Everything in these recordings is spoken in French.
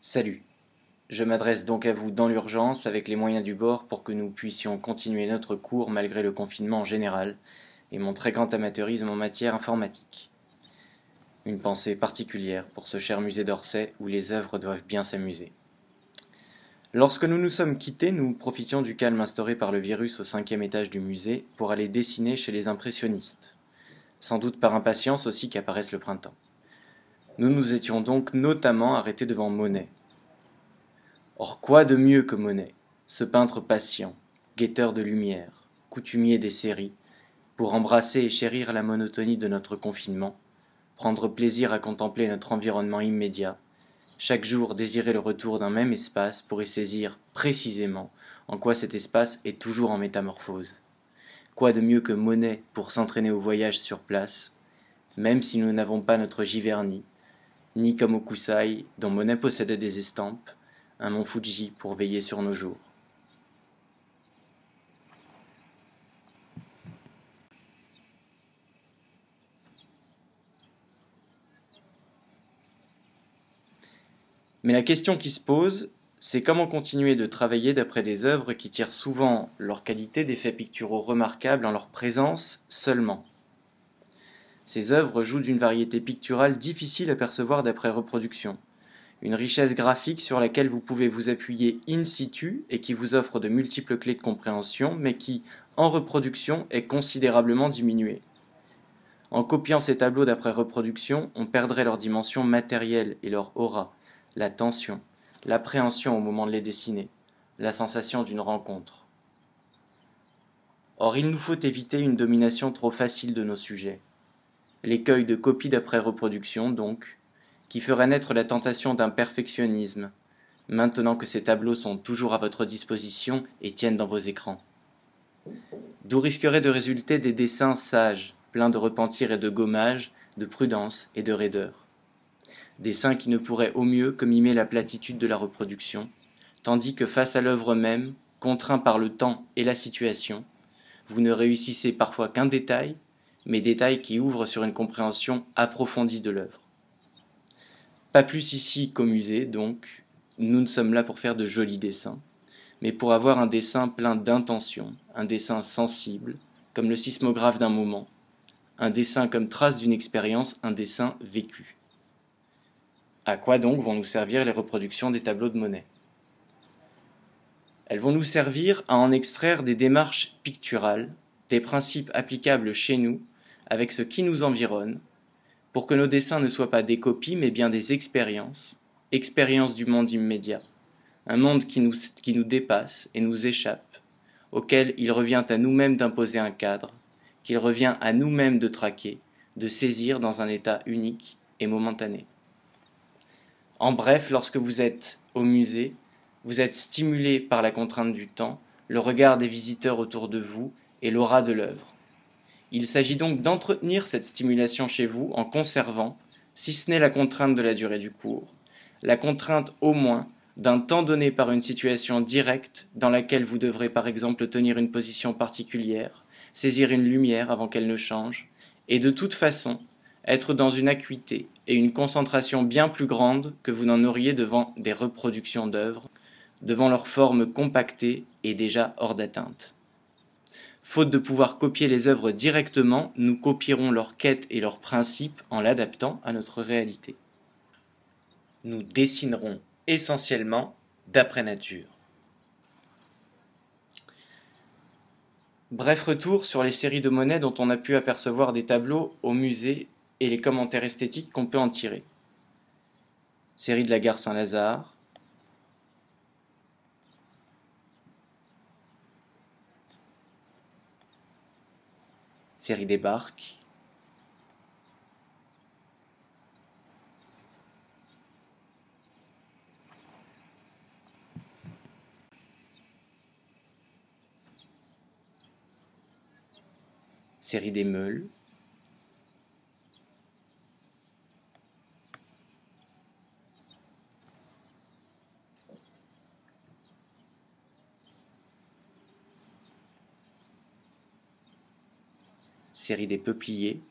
Salut, je m'adresse donc à vous dans l'urgence avec les moyens du bord pour que nous puissions continuer notre cours malgré le confinement en général et mon très grand amateurisme en matière informatique. Une pensée particulière pour ce cher musée d'Orsay où les œuvres doivent bien s'amuser. Lorsque nous nous sommes quittés, nous profitions du calme instauré par le virus au 5e étage du musée pour aller dessiner chez les impressionnistes. Sans doute par impatience aussi qu'apparaisse le printemps. Nous nous étions donc notamment arrêtés devant Monet. Or quoi de mieux que Monet, ce peintre patient, guetteur de lumière, coutumier des séries, pour embrasser et chérir la monotonie de notre confinement, prendre plaisir à contempler notre environnement immédiat, chaque jour désirer le retour d'un même espace pour y saisir précisément en quoi cet espace est toujours en métamorphose. Quoi de mieux que Monet pour s'entraîner au voyage sur place, même si nous n'avons pas notre Giverny, ni comme au Kusai, dont Monet possédait des estampes, un mont Fuji pour veiller sur nos jours. Mais la question qui se pose, c'est comment continuer de travailler d'après des œuvres qui tirent souvent leur qualité d'effets picturaux remarquables en leur présence seulement. Ces œuvres jouent d'une variété picturale difficile à percevoir d'après reproduction, une richesse graphique sur laquelle vous pouvez vous appuyer in situ et qui vous offre de multiples clés de compréhension, mais qui, en reproduction, est considérablement diminuée. En copiant ces tableaux d'après reproduction, on perdrait leur dimension matérielle et leur aura, la tension, l'appréhension au moment de les dessiner, la sensation d'une rencontre. Or, il nous faut éviter une domination trop facile de nos sujets. L'écueil de copie d'après reproduction, donc, qui ferait naître la tentation d'un perfectionnisme, maintenant que ces tableaux sont toujours à votre disposition et tiennent dans vos écrans. D'où risqueraient de résulter des dessins sages, pleins de repentir et de gommage, de prudence et de raideur. Dessins qui ne pourraient au mieux que mimer la platitude de la reproduction, tandis que face à l'œuvre même, contraint par le temps et la situation, vous ne réussissez parfois qu'un détail, mais détail qui ouvre sur une compréhension approfondie de l'œuvre. Pas plus ici qu'au musée, donc, nous ne sommes là pour faire de jolis dessins, mais pour avoir un dessin plein d'intention, un dessin sensible, comme le sismographe d'un moment, un dessin comme trace d'une expérience, un dessin vécu. À quoi donc vont nous servir les reproductions des tableaux de Monet? Elles vont nous servir à en extraire des démarches picturales, des principes applicables chez nous, avec ce qui nous environne, pour que nos dessins ne soient pas des copies, mais bien des expériences, expériences du monde immédiat, un monde qui nous dépasse et nous échappe, auquel il revient à nous-mêmes d'imposer un cadre, qu'il revient à nous-mêmes de traquer, de saisir dans un état unique et momentané. En bref, lorsque vous êtes au musée, vous êtes stimulé par la contrainte du temps, le regard des visiteurs autour de vous et l'aura de l'œuvre. Il s'agit donc d'entretenir cette stimulation chez vous en conservant, si ce n'est la contrainte de la durée du cours, la contrainte au moins d'un temps donné par une situation directe dans laquelle vous devrez par exemple tenir une position particulière, saisir une lumière avant qu'elle ne change, et de toute façon être dans une acuité et une concentration bien plus grande que vous n'en auriez devant des reproductions d'œuvres, devant leur forme compactée et déjà hors d'atteinte. Faute de pouvoir copier les œuvres directement, nous copierons leur quête et leurs principes en l'adaptant à notre réalité. Nous dessinerons essentiellement d'après nature. Bref retour sur les séries de Monet dont on a pu apercevoir des tableaux au musée et les commentaires esthétiques qu'on peut en tirer. Série de la gare Saint-Lazare, série des barques, série des meules, série des peupliers,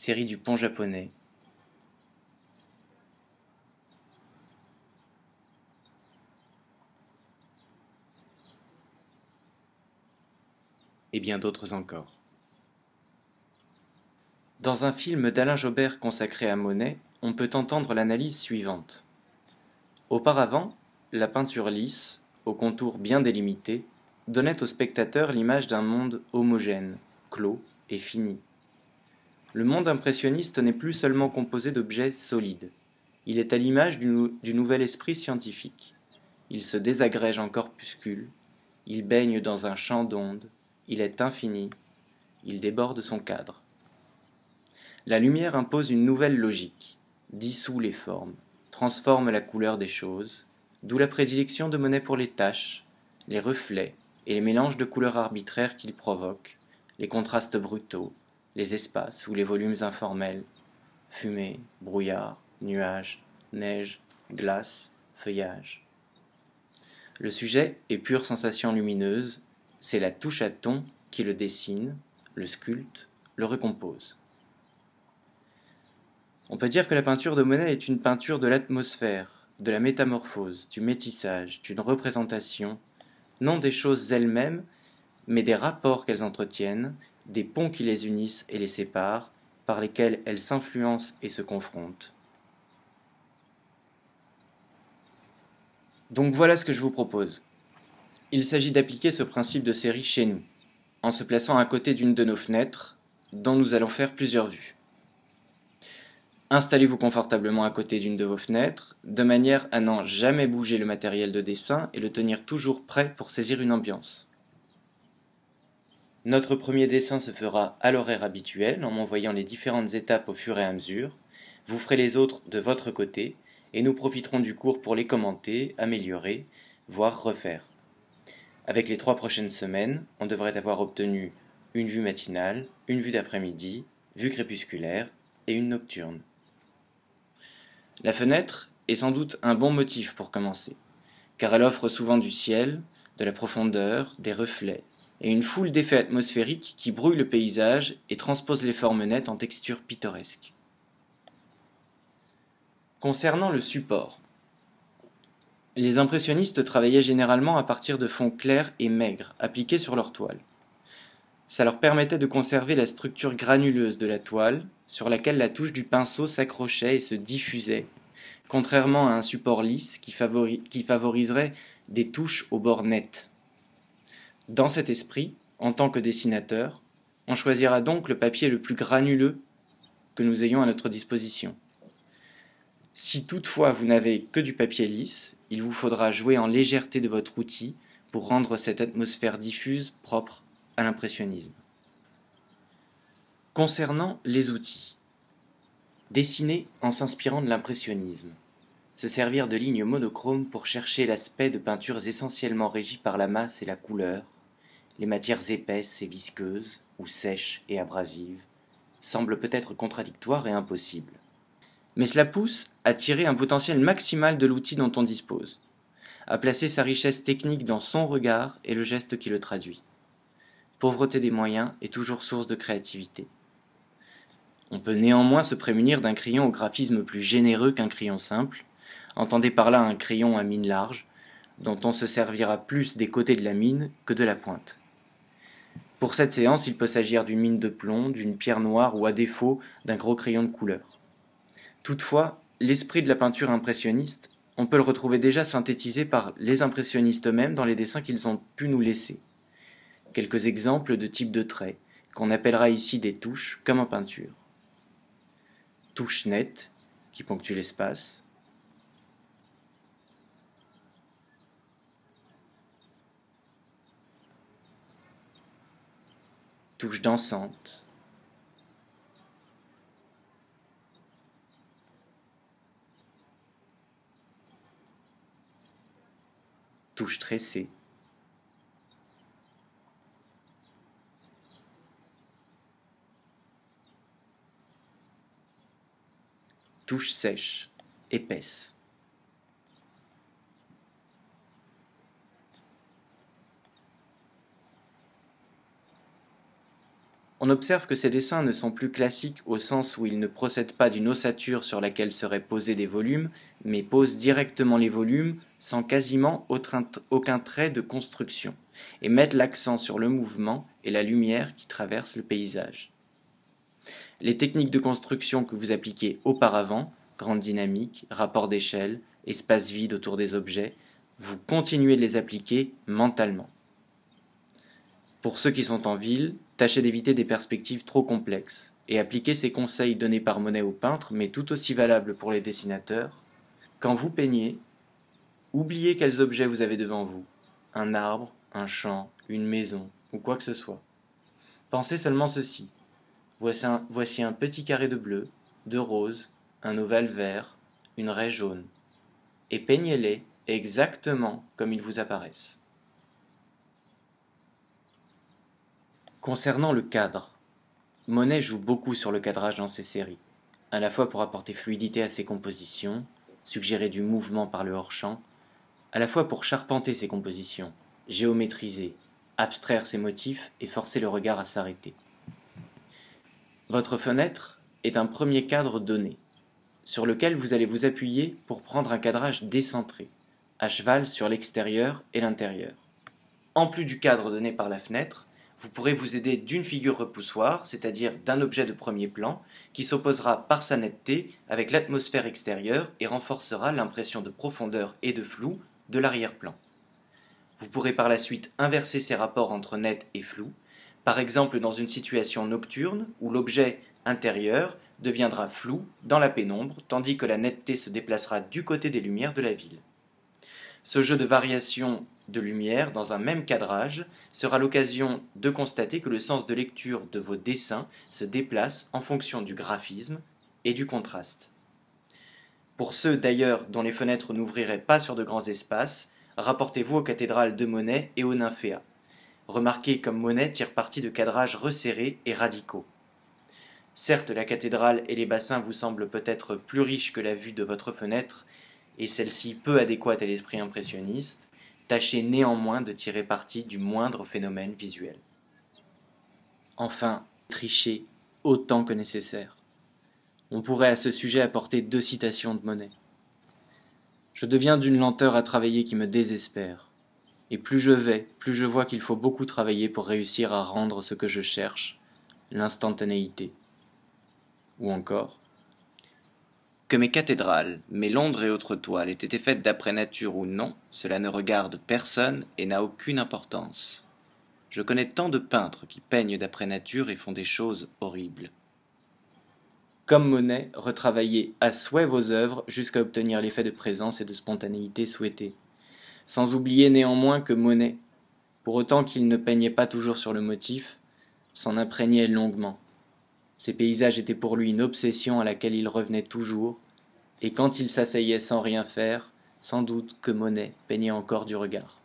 série du pont japonais, et bien d'autres encore. Dans un film d'Alain Jobert consacré à Monet, on peut entendre l'analyse suivante. Auparavant, la peinture lisse, aux contours bien délimités, donnait au spectateur l'image d'un monde homogène, clos et fini. Le monde impressionniste n'est plus seulement composé d'objets solides. Il est à l'image du nouvel esprit scientifique. Il se désagrège en corpuscules, il baigne dans un champ d'ondes, il est infini, il déborde son cadre. La lumière impose une nouvelle logique, dissout les formes, transforme la couleur des choses, d'où la prédilection de Monet pour les taches, les reflets et les mélanges de couleurs arbitraires qu'il provoque, les contrastes brutaux, les espaces ou les volumes informels, fumée, brouillard, nuages, neige, glace, feuillage. Le sujet est pure sensation lumineuse, c'est la touche à ton qui le dessine, le sculpte, le recompose. On peut dire que la peinture de Monet est une peinture de l'atmosphère, de la métamorphose, du métissage, d'une représentation, non des choses elles-mêmes, mais des rapports qu'elles entretiennent, des ponts qui les unissent et les séparent, par lesquels elles s'influencent et se confrontent. Donc voilà ce que je vous propose. Il s'agit d'appliquer ce principe de série chez nous, en se plaçant à côté d'une de nos fenêtres, dont nous allons faire plusieurs vues. Installez-vous confortablement à côté d'une de vos fenêtres, de manière à n'en jamais bouger le matériel de dessin et le tenir toujours prêt pour saisir une ambiance. Notre premier dessin se fera à l'horaire habituel, en m'envoyant les différentes étapes au fur et à mesure. Vous ferez les autres de votre côté, et nous profiterons du cours pour les commenter, améliorer, voire refaire. Avec les 3 prochaines semaines, on devrait avoir obtenu une vue matinale, une vue d'après-midi, vue crépusculaire et une nocturne. La fenêtre est sans doute un bon motif pour commencer, car elle offre souvent du ciel, de la profondeur, des reflets, et une foule d'effets atmosphériques qui brouillent le paysage et transposent les formes nettes en textures pittoresques. Concernant le support, les impressionnistes travaillaient généralement à partir de fonds clairs et maigres appliqués sur leur toile. Ça leur permettait de conserver la structure granuleuse de la toile, sur laquelle la touche du pinceau s'accrochait et se diffusait, contrairement à un support lisse qui favoriserait des touches au bord net. Dans cet esprit, en tant que dessinateur, on choisira donc le papier le plus granuleux que nous ayons à notre disposition. Si toutefois vous n'avez que du papier lisse, il vous faudra jouer en légèreté de votre outil pour rendre cette atmosphère diffuse propre à l'impressionnisme. Concernant les outils, dessiner en s'inspirant de l'impressionnisme, se servir de lignes monochromes pour chercher l'aspect de peintures essentiellement régies par la masse et la couleur, les matières épaisses et visqueuses, ou sèches et abrasives, semble peut-être contradictoire et impossible. Mais cela pousse à tirer un potentiel maximal de l'outil dont on dispose, à placer sa richesse technique dans son regard et le geste qui le traduit. Pauvreté des moyens est toujours source de créativité. On peut néanmoins se prémunir d'un crayon au graphisme plus généreux qu'un crayon simple, entendez par là un crayon à mine large, dont on se servira plus des côtés de la mine que de la pointe. Pour cette séance, il peut s'agir d'une mine de plomb, d'une pierre noire ou à défaut d'un gros crayon de couleur. Toutefois, l'esprit de la peinture impressionniste, on peut le retrouver déjà synthétisé par les impressionnistes eux-mêmes dans les dessins qu'ils ont pu nous laisser. Quelques exemples de types de traits, qu'on appellera ici des touches, comme en peinture. Touche nette, qui ponctue l'espace. Touche dansante. Touche tressée. Touche sèche, épaisse. On observe que ces dessins ne sont plus classiques au sens où ils ne procèdent pas d'une ossature sur laquelle seraient posés des volumes, mais posent directement les volumes sans quasiment aucun trait de construction, et mettent l'accent sur le mouvement et la lumière qui traversent le paysage. Les techniques de construction que vous appliquiez auparavant, grande dynamique, rapport d'échelle, espace vide autour des objets, vous continuez de les appliquer mentalement. Pour ceux qui sont en ville, tâchez d'éviter des perspectives trop complexes et appliquez ces conseils donnés par Monet aux peintres, mais tout aussi valables pour les dessinateurs. Quand vous peignez, oubliez quels objets vous avez devant vous, un arbre, un champ, une maison ou quoi que ce soit. Pensez seulement ceci. Voici un petit carré de bleu, de rose, un ovale vert, une raie jaune. Et peignez-les exactement comme ils vous apparaissent. Concernant le cadre, Monet joue beaucoup sur le cadrage dans ses séries, à la fois pour apporter fluidité à ses compositions, suggérer du mouvement par le hors-champ, à la fois pour charpenter ses compositions, géométriser, abstraire ses motifs et forcer le regard à s'arrêter. Votre fenêtre est un premier cadre donné, sur lequel vous allez vous appuyer pour prendre un cadrage décentré, à cheval sur l'extérieur et l'intérieur. En plus du cadre donné par la fenêtre, vous pourrez vous aider d'une figure repoussoir, c'est-à-dire d'un objet de premier plan, qui s'opposera par sa netteté avec l'atmosphère extérieure et renforcera l'impression de profondeur et de flou de l'arrière-plan. Vous pourrez par la suite inverser ces rapports entre net et flou, par exemple dans une situation nocturne où l'objet intérieur deviendra flou dans la pénombre, tandis que la netteté se déplacera du côté des lumières de la ville. Ce jeu de variation de lumière dans un même cadrage sera l'occasion de constater que le sens de lecture de vos dessins se déplace en fonction du graphisme et du contraste. Pour ceux d'ailleurs dont les fenêtres n'ouvriraient pas sur de grands espaces, rapportez-vous aux cathédrales de Monet et aux nymphéas. Remarquez comme Monet tire parti de cadrages resserrés et radicaux. Certes, la cathédrale et les bassins vous semblent peut-être plus riches que la vue de votre fenêtre, et celle-ci peu adéquate à l'esprit impressionniste, tâchez néanmoins de tirer parti du moindre phénomène visuel. Enfin, trichez autant que nécessaire. On pourrait à ce sujet apporter 2 citations de Monet. Je deviens d'une lenteur à travailler qui me désespère. Et plus je vais, plus je vois qu'il faut beaucoup travailler pour réussir à rendre ce que je cherche, l'instantanéité. Ou encore, que mes cathédrales, mes Londres et autres toiles aient été faites d'après nature ou non, cela ne regarde personne et n'a aucune importance. Je connais tant de peintres qui peignent d'après nature et font des choses horribles. Comme Monet, retravaillez à souhait vos œuvres jusqu'à obtenir l'effet de présence et de spontanéité souhaité. Sans oublier néanmoins que Monet, pour autant qu'il ne peignait pas toujours sur le motif, s'en imprégnait longuement. Ces paysages étaient pour lui une obsession à laquelle il revenait toujours, et quand il s'asseyait sans rien faire, sans doute que Monet peignait encore du regard.